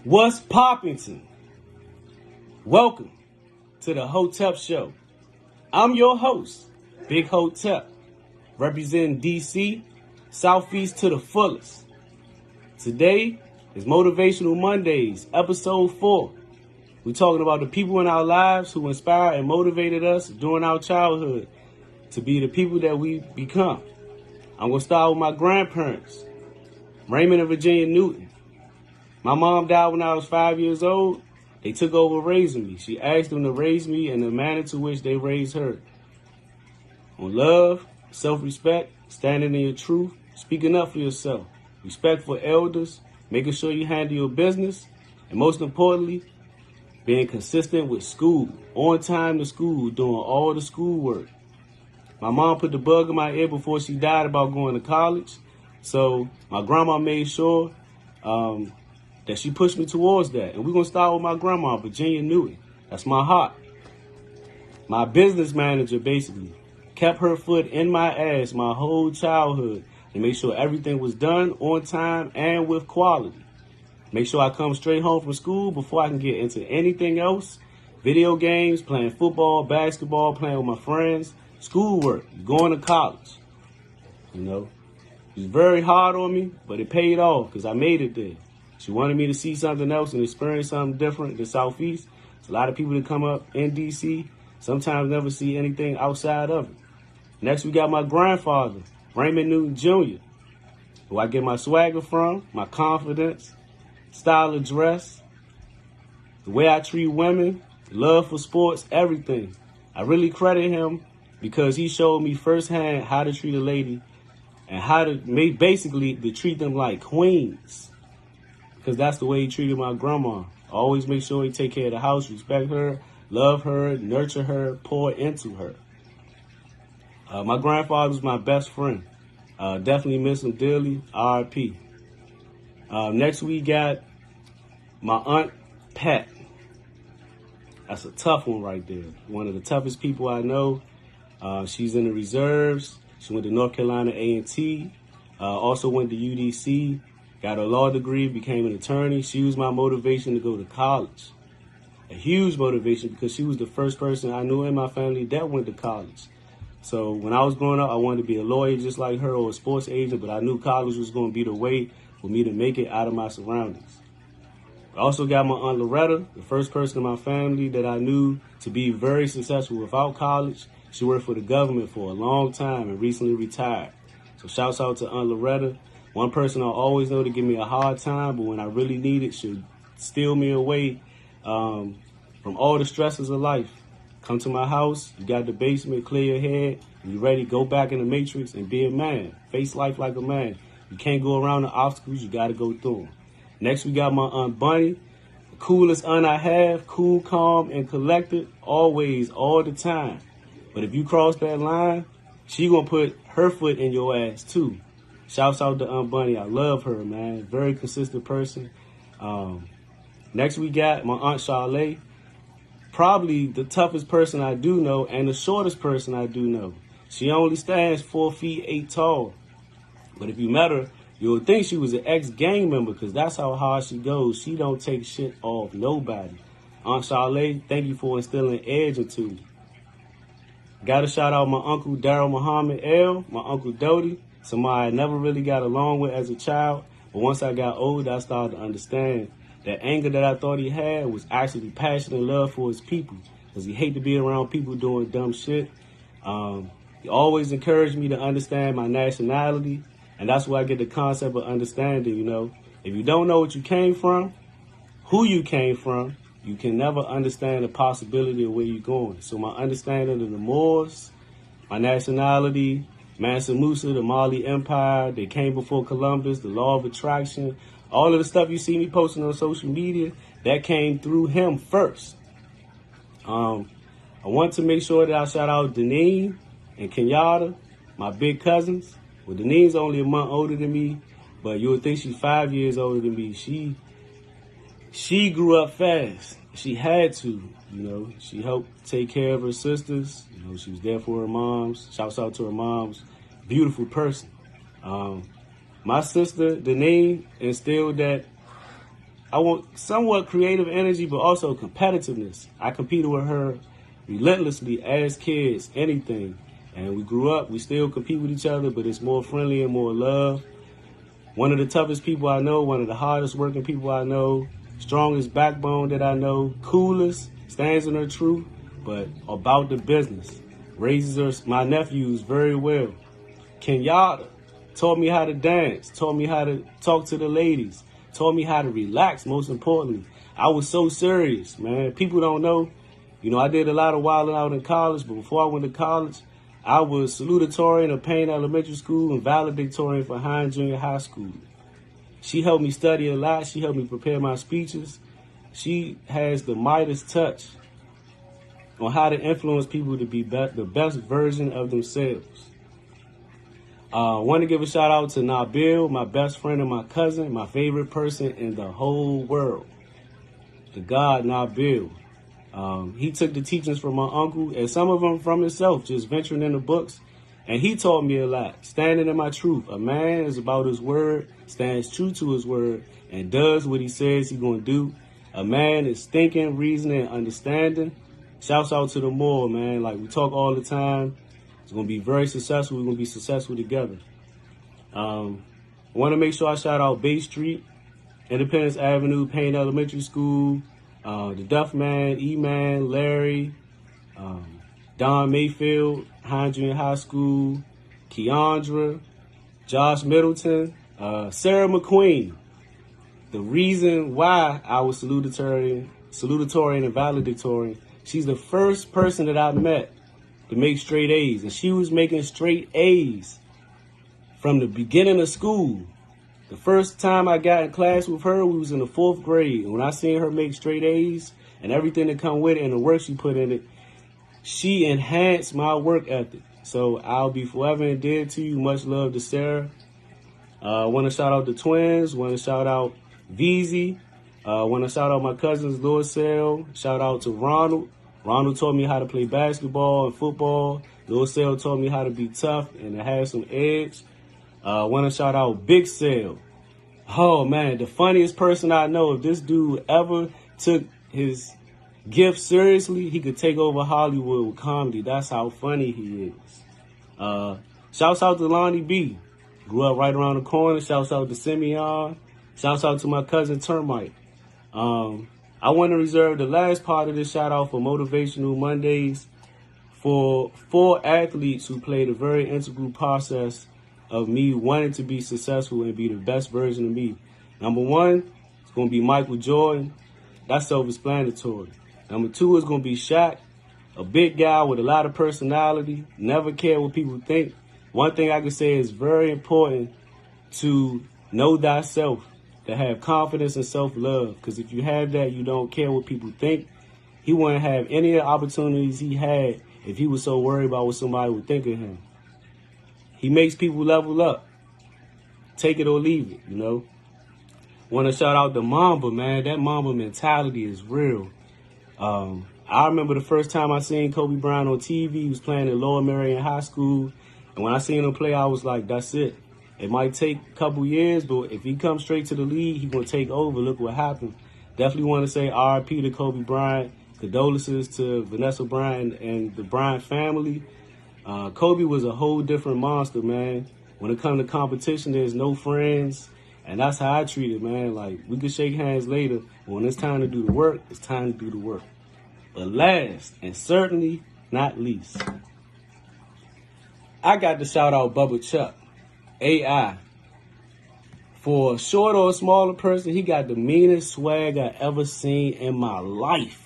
What's poppington? Welcome to the Hotep Show. I'm your host, Big Hotep, representing DC, Southeast to the fullest. Today is Motivational Mondays, episode 4. We're talking about the people in our lives who inspired and motivated us during our childhood to be the people that we become. I'm going to start with my grandparents, Raymond and Virginia Newton. My mom died when I was 5 years old. They took over raising me. She asked them to raise me in the manner to which they raised her. On love, self-respect, standing in your truth, speaking up for yourself, respect for elders, making sure you handle your business, and most importantly, being consistent with school, on time to school, doing all the schoolwork. My mom put the bug in my ear before she died about going to college. So my grandma made sure that she pushed me towards that. And we're going to start with my grandma, Virginia Newton. That's my heart. My business manager basically kept her foot in my ass my whole childhood and made sure everything was done on time and with quality. Make sure I come straight home from school before I can get into anything else. Video games, playing football, basketball, playing with my friends, schoolwork, going to college. You know, it was very hard on me, but it paid off because I made it there. She wanted me to see something else and experience something different in the Southeast. There's a lot of people that come up in D.C., sometimes never see anything outside of it. Next, we got my grandfather, Raymond Newton Jr., who I get my swagger from, my confidence, style of dress, the way I treat women, love for sports, everything. I really credit him because he showed me firsthand how to treat a lady and how to basically to treat them like queens. Because that's the way he treated my grandma. Always make sure he take care of the house, respect her, love her, nurture her, pour into her. My grandfather was my best friend. Definitely miss him dearly. R.I.P. Next we got my Aunt Pat. That's a tough one right there. One of the toughest people I know. She's in the reserves. She went to North Carolina A&T. Also went to UDC. Got a law degree, became an attorney. She was my motivation to go to college. A huge motivation because she was the first person I knew in my family that went to college. So when I was growing up, I wanted to be a lawyer just like her or a sports agent, but I knew college was going to be the way for me to make it out of my surroundings. I also got my Aunt Loretta, the first person in my family that I knew to be very successful without college. She worked for the government for a long time and recently retired. So shouts out to Aunt Loretta. One person I always know to give me a hard time, but when I really need it, she'll steal me away from all the stresses of life. Come to my house, you got the basement, clear your head, you ready to go back in the matrix and be a man. Face life like a man. You can't go around the obstacles, you got to go through them. Next, we got my Aunt Bunny, the coolest aunt I have, cool, calm, and collected, always, all the time. But if you cross that line, she gonna put her foot in your ass too. Shouts out to Aunt Bunny. I love her, man. Very consistent person. Next, we got my Aunt Charlotte. Probably the toughest person I do know and the shortest person I do know. She only stands 4 feet 8 tall. But if you met her, you would think she was an ex-gang member because that's how hard she goes. She don't take shit off nobody. Aunt Charlotte, thank you for instilling edge into me. Got to shout out my Uncle Daryl Muhammad L., my Uncle Dodie. Somebody I never really got along with as a child, but once I got older, I started to understand that anger that I thought he had was actually passion and love for his people, because he hate to be around people doing dumb shit. He always encouraged me to understand my nationality, and that's where I get the concept of understanding, you know. If you don't know what you came from, who you came from, you can never understand the possibility of where you're going. So my understanding of the Moors, my nationality, Mansa Musa, the Mali Empire, they came before Columbus, the law of attraction, all of the stuff you see me posting on social media, that came through him first. I want to make sure that I shout out Deneen and Kenyatta, my big cousins. Well, Deneen's only a month older than me, but you would think she's 5 years older than me. She grew up fast. She had to, you know. She helped take care of her sisters. You know, she was there for her moms. Shouts out to her moms. Beautiful person. My sister, Deneen, instilled that I want somewhat creative energy, but also competitiveness. I competed with her relentlessly as kids, anything. And we grew up, we still compete with each other, but it's more friendly and more love. One of the toughest people I know, one of the hardest working people I know, strongest backbone that I know, coolest, stands in her truth, but about the business. Raises my nephews very well. Kenyatta taught me how to dance, taught me how to talk to the ladies, taught me how to relax, most importantly. I was so serious, man. People don't know. You know, I did a lot of wilding out in college, but before I went to college, I was salutatorian of Payne Elementary School and valedictorian for Hines Junior High School. She helped me study a lot. She helped me prepare my speeches. She has the Midas touch on how to influence people to be the best version of themselves. I want to give a shout out to Nabil, my best friend and my cousin, my favorite person in the whole world. The God Nabil. He took the teachings from my uncle and some of them from himself, just venturing in the books. And he taught me a lot, standing in my truth. A man is about his word, stands true to his word, and does what he says he's going to do. A man is thinking, reasoning, and understanding. Shouts out to the more, man. Like, we talk all the time. It's going to be very successful. We're going to be successful together. I want to make sure I shout out Bay Street, Independence Avenue, Payne Elementary School, the Duff Man, E-Man, Larry, Don Mayfield, Hines Junior High School, Keandra, Josh Middleton, Sarah McQueen. The reason why I was salutatorian and valedictorian, she's the first person that I met to make straight A's. And she was making straight A's from the beginning of school. The first time I got in class with her, we was in the 4th grade. And when I seen her make straight A's and everything that come with it and the work she put in it, she enhanced my work ethic. So I'll be forever indebted to you. Much love to Sarah. I want to shout out the twins. Want to shout out VZ. Want to shout out my cousins, Lord Sale. Shout out to Ronald. Ronald taught me how to play basketball and football. Lord Sale taught me how to be tough and to have some edge. Want to shout out Big Sale. Oh, man, the funniest person I know. If this dude ever took his gift seriously, he could take over Hollywood with comedy. That's how funny he is. Shouts out to Lonnie B. Grew up right around the corner. Shouts out to Simeon. Shouts out to my cousin Termite. I want to reserve the last part of this shout out for Motivational Mondays for 4 athletes who played a very integral process of me wanting to be successful and be the best version of me. Number 1, it's going to be Michael Jordan. That's self-explanatory. Number 2 is going to be Shaq, a big guy with a lot of personality, never care what people think. One thing I can say is very important to know thyself, to have confidence and self-love. Because if you have that, you don't care what people think. He wouldn't have any of the opportunities he had if he was so worried about what somebody would think of him. He makes people level up. Take it or leave it, you know. Want to shout out the Mamba, man. That Mamba mentality is real. I remember the first time I seen Kobe Bryant on TV. He was playing at Lower Merion High School. And when I seen him play, I was like, that's it. It might take a couple years, but if he comes straight to the league, he's going to take over. Look what happened. Definitely want to say RIP to Kobe Bryant. Condolences to Vanessa Bryant and the Bryant family. Kobe was a whole different monster, man. When it comes to competition, there's no friends. And that's how I treat it, man. Like, we could shake hands later. But when it's time to do the work, it's time to do the work. But last, and certainly not least, I got to shout out Bubba Chuck, AI. For a short or a smaller person, he got the meanest swag I ever seen in my life.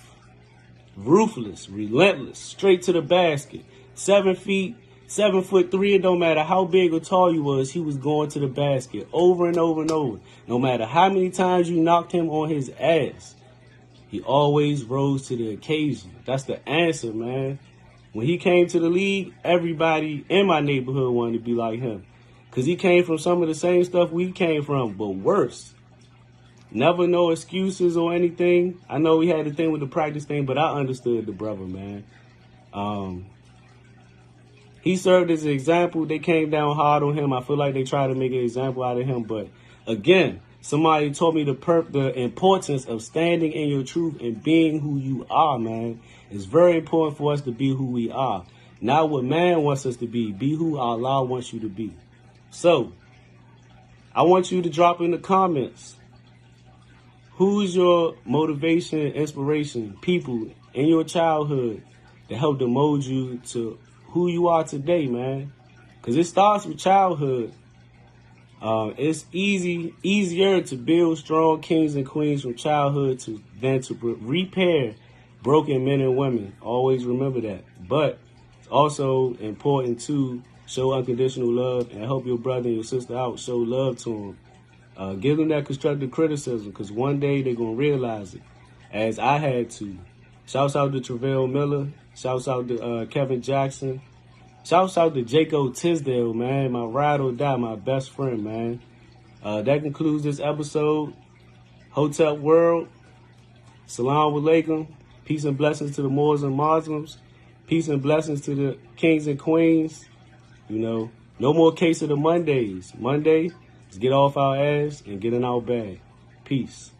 Ruthless, relentless, straight to the basket. 7 feet, 7'3", it don't matter how big or tall you was, he was going to the basket over and over and over. No matter how many times you knocked him on his ass, he always rose to the occasion. That's the answer, man. When he came to the league, everybody in my neighborhood wanted to be like him. Because he came from some of the same stuff we came from, but worse. Never no excuses or anything. I know we had the thing with the practice thing, but I understood the brother, man. He served as an example. They came down hard on him. I feel like they tried to make an example out of him. But again, Somebody told me the importance of standing in your truth and being who you are, man. It's very important for us to be who we are. Not what man wants us to be. Be who Allah wants you to be. So, I want you to drop in the comments. Who's your motivation and inspiration, people in your childhood that helped to mold you to who you are today, man? Because it starts with childhood. It's easier to build strong kings and queens from childhood than to repair broken men and women. Always remember that. But it's also important to show unconditional love and help your brother and your sister out. Show love to them. Give them that constructive criticism, because one day they're going to realize it, as I had to. Shouts out to Travell Miller. Shouts out to Kevin Jackson. Shouts out to Jaco Tisdale, man, my ride or die, my best friend, man. That concludes this episode. Hotep World. Salam alaikum. Peace and blessings to the Moors and Muslims. Peace and blessings to the kings and queens. You know, no more case of the Mondays. Monday, let's get off our ass and get in our bag. Peace.